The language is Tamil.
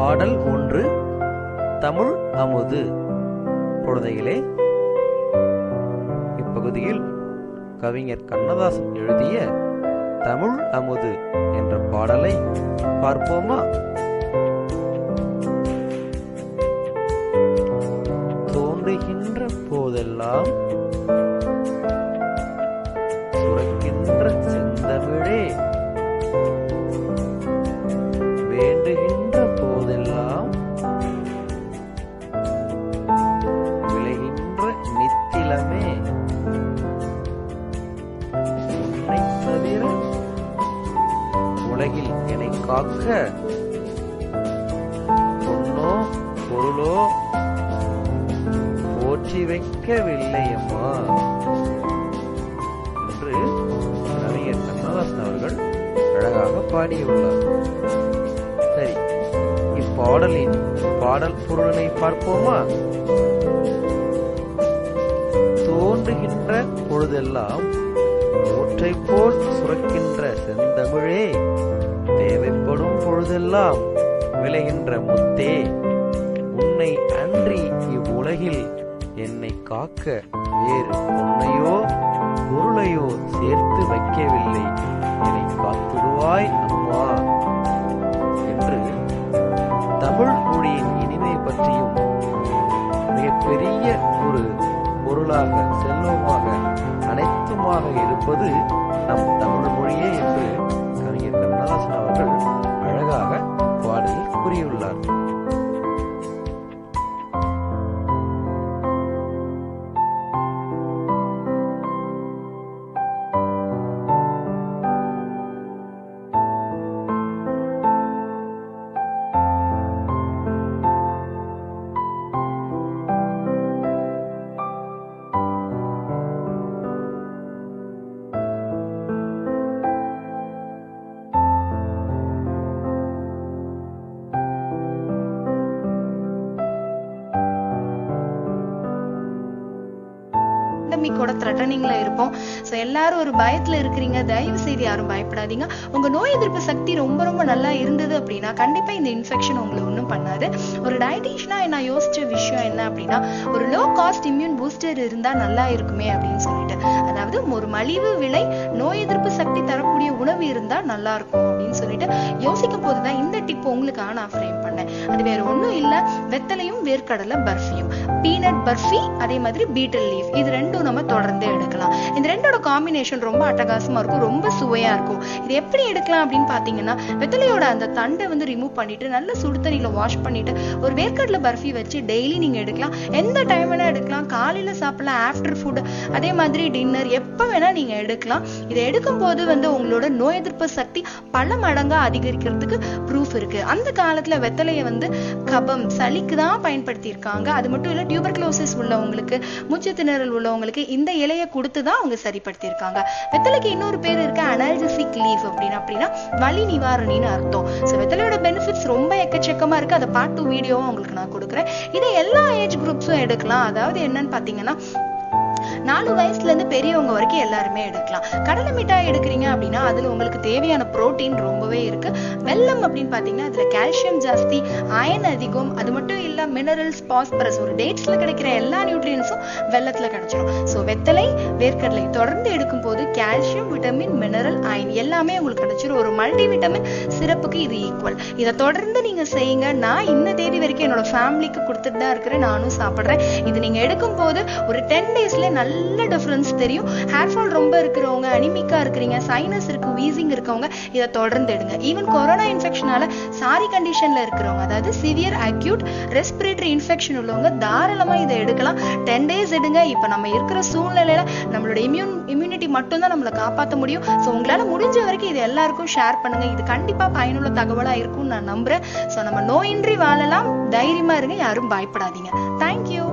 பாடல் 1 தமிழ் அமுது. குழந்தைகளே, இப்பகுதியில் கவிஞர் கண்ணதாசன் எழுதிய தமிழ் அமுது என்ற பாடலை பார்ப்போமா? தோன்றுகின்ற போதெல்லாம் சுரக்கின்ற செந்தமிழே, வேண்டுகின்ற போதெல்லாம் விளைகின்ற நித்திலமே, உன்னை தவிர உலகில் என்னை காக்க பொன்னோ பொருளோ போற்றி வைக்கவில்லை அம்மா என்று கவிஞர் கண்ணதாசன் அவர்கள் அழகாக பாடியுள்ளார். சரி, இப்பாடலின் பாடல் பொருளை பார்ப்போமா? தோன்றுகின்ற பொழுதெல்லாம் ஊற்றை போல் சுரக்கின்ற செந்தமிழே, தேவைப்படும் பொழுதெல்லாம் விளைகின்ற முத்தே, உன்னை அன்றி இவ்வுலகில் என்னை காக்க வேறு பொன்னையோ பொருளையோ சேர்த்து வைக்கவில்லை, என்னை காத்திடுவாய் அம்மா என்று தமிழ் மொழியின் இனிமை பற்றியும் மிகப்பெரிய ஒரு பொருளாக செல்வமாக அனைத்துமாக இருப்பது நம் தமிழ் மொழியே என்று கவிஞர் கண்ணதாசன் அவர்கள் அழகாக பாடலில் கூறியுள்ளார். கூட த்ரெட்டனிங்ல இருப்போம். சோ எல்லாரும் ஒரு பயத்துல இருக்கிறீங்க, தயவு செய்து யாரும் பயப்படாதீங்க. உங்க நோய் எதிர்ப்பு சக்தி ரொம்ப ரொம்ப நல்லா இருந்தது அப்படின்னா கண்டிப்பா இந்த இன்ஃபெக்ஷன் உங்களை ஒன்றும் பண்ணாது. ஒரு டயட்டிஷனா நான் யோசிச்ச விஷயம் என்ன அப்படின்னா, ஒரு லோ காஸ்ட் இம்யூன் பூஸ்டர் இருந்தா நல்லா இருக்குமே அப்படின்னு சொல்லிட்டு, அதாவது ஒரு மலிவு விலை நோய் எதிர்ப்பு சக்தி தரக்கூடிய உணவு இருந்தா நல்லா இருக்கும் அப்படின்னு சொல்லிட்டு யோசிக்கும் போதுதான் இந்த டிப் உங்களுக்காக நான் ஃப்ரேம் பண்ணேன். அது வேற ஒண்ணும் இல்ல, வெத்தலையும் வேர்க்கடலை பர்ஃபியும், பீனட் பர்ஃபி அதே மாதிரி பீட்டல் லீஃப், இது ரெண்டும் நம்ம தொடர்ந்து எடுக்கலாம். இந்த ரெண்டோட காம்பினேஷன் ரொம்ப அட்டகாசமா இருக்கும், ரொம்ப சுவையா இருக்கும். இது எப்படி எடுக்கலாம் அப்படின்னு பாத்தீங்கன்னா, வெத்தலையோட அந்த தண்டை வந்து ரிமூவ் பண்ணிட்டு நல்ல சுடு தண்ணியில வாஷ் பண்ணிட்டு ஒரு வேர்க்கடலை பர்ஃபி வச்சு டெய்லி நீங்க எடுக்கலாம். எந்த டைம் வேணா எடுக்கலாம், காலையில சாப்பிடலாம், ஆஃப்டர் ஃபுட், அதே மாதிரி டின்னர், எப்ப வேணா நீங்க எடுக்கலாம். இதை எடுக்கும் போது வந்து உங்களோட நோய் எதிர்ப்பு சக்தி பல மடங்கா அதிகரிக்கிறதுக்கு ப்ரூஃப் இருக்கு. அந்த காலத்துல வெத்தலையை வந்து கபம் சளிக்கு தான் பயன்படுத்தி இருக்காங்க. அது மட்டும் இல்ல, டியூபர்குலோசிஸ் உள்ளவங்களுக்கு, மூச்சு திணறல் உள்ளவங்களுக்கு இந்த இலையை கொடுத்துதான் அவங்க சரிப்படுத்தி இருக்காங்க. வெத்தலைக்கு இன்னொரு பேர் இருக்கு, அனால்ஜெசிக் லீஃப் அப்படின்னா வலி நிவாரணின்னு அர்த்தம். சோ வெத்தலையோட பெனிஃபிட்ஸ் ரொம்ப எக்கச்சக்கமா இருக்கு. அதை பார்ட் 2 வீடியோவும் உங்களுக்கு நான் கொடுக்குறேன். இதை எல்லா ஏஜ் குரூப்ஸும் எடுக்கலாம். அதாவது என்னன்னு பாத்தீங்கன்னா, 4 வயசுல இருந்து பெரியவங்க வரைக்கும் எல்லாருமே எடுக்கலாம். கடலை மிட்டாய் எடுக்கிறீங்க அப்படின்னா அதுல உங்களுக்கு தேவையான புரோட்டீன் ரொம்பவே இருக்கு. வெல்லம் அப்படின்னு பாத்தீங்கன்னா அதுல கால்சியம் ஜாஸ்தி, அயன் அதிகம். அது மட்டும் இல்ல, மினரல்ஸ், பாஸ்பரஸ், ஒரு டேட்ஸ்ல கிடைக்கிற எல்லா நியூட்ரியன்ஸும் வெல்லத்துல கிடைச்சிடும். சோ வெத்தலை, வேர்க்கடலை தொடர்ந்து எடுக்கும் போது கால்சியம், விட்டமின், மினரல், அயன் எல்லாமே உங்களுக்கு கிடைச்சிடும். ஒரு மல்டி விட்டமின் சிறப்புக்கு இது ஈக்குவல். இதை தொடர்ந்து நீங்க செய்யுங்க. நான் இன்ன தேதி வரைக்கும் என்னோட ஃபேமிலிக்கு கொடுத்துட்டு தான் இருக்கிறேன், நானும் சாப்பிடுறேன். இது நீங்க எடுக்கும் போது ஒரு 10 டேஸ்ல நல்ல டிஃபரன்ஸ் தெரியும். ஹேர் ஃபால் ரொம்ப இருக்கிறவங்க, அனிமிக்கா இருக்கிறீங்க, சைனஸ் இருக்கு, வீசிங் இருக்கவங்க இதை தொடர்ந்து எடுங்க. ஈவன் கொரோனா இன்ஃபெக்ஷனால சாரி கண்டிஷன்ல இருக்கிறவங்க, அதாவது சிவியர் அக்யூட் ரெஸ்பிரேட்டரி இன்ஃபெக்ஷன் உள்ளவங்க தாராளமா இதை எடுக்கலாம். 10 டேஸ் எடுங்க. இப்ப நம்ம இருக்கிற சூழ்நிலையில நம்மளோட இம்யூனிட்டி மட்டும் தான் நம்மளை காப்பாற்ற முடியும். ஸோ உங்களால முடிஞ்ச வரைக்கும் இது எல்லாருக்கும் ஷேர் பண்ணுங்க. இது கண்டிப்பா பயனுள்ள தகவலா இருக்கும்னு நான் நம்புறேன். ஸோ நம்ம நோயின்றி வாழலாம். தைரியமா இருங்க, யாரும் பயப்படாதீங்க. தேங்க்யூ.